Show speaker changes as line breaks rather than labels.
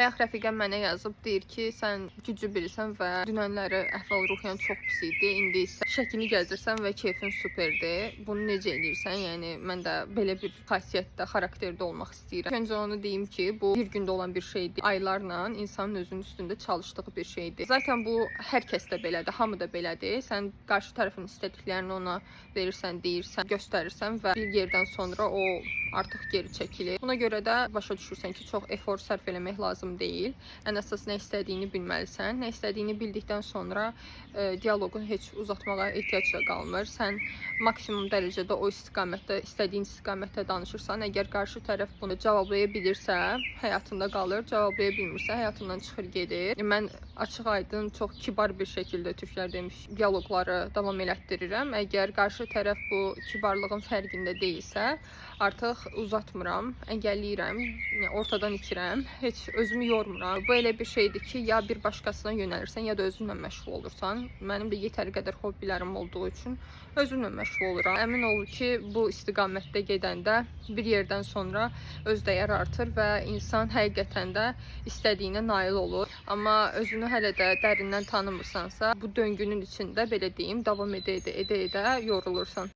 Bayaq rəfiqəm mənə yazıb, deyir ki, sən gücü bilirsən və dünənləri əhval-ruhiyyan çox pis idi. İndi isə şəkini gəzirsən və keyfin superdir. Bunu necə eləyirsən? Yəni mən də belə bir xasiyyətdə, xarakterdə olmaq istəyirəm. Öncə onu deyim ki, bu bir gündə olan bir şeydir. Aylarla insanın özünün üstündə çalışdığı bir şeydir. Zaten bu hər kəsdə belədir, hamı da belədir. Sən qarşı tərəfin istədiklərini ona verirsən, deyirsən, göstərirsən və bir yerdən sonra o artıq geri çəkilir. Buna görə də başa düşürsən ki, çox efor sərf eləmək lazım deyil. Ən əsas nə istədiyini bilməlisən. Nə istədiyini bildikdən sonra dialoqun heç uzatmağa ehtiyac da qalmır. Sən maksimum dərəcədə o istiqamətdə, istədiyin istiqamətdə danışırsan. Əgər qarşı tərəf bunu cavablaya bilirsə, həyatında qalır. Cavablaya bilmirsə, həyatından çıxır gedir. Mən açıq-aydın, çox kibar bir şəkildə türklər demiş, dialoqları davam elətdirirəm. Əgər qarşı tərəf bu kibarlığın fərqində deyilsə, artıq uzatmıram, əngəlləyirəm, ortadan itirəm, heç özümü yormuram. Bu elə bir şeydir ki, ya bir başqasına yönəlirsən, ya da özünlə məşğul olursan. Mənim də yetəri qədər hobbilərim olduğu üçün özümlə məşğul oluram. Əmin ol ki, bu istiqamətdə gedəndə bir yerdən sonra öz dəyər artır və insan həqiqətən də istədiyinə nail olur. Amma özünü hələ də dərindən tanımırsansa, bu döngünün içində, belə deyim, davam edə-edə yorulursan.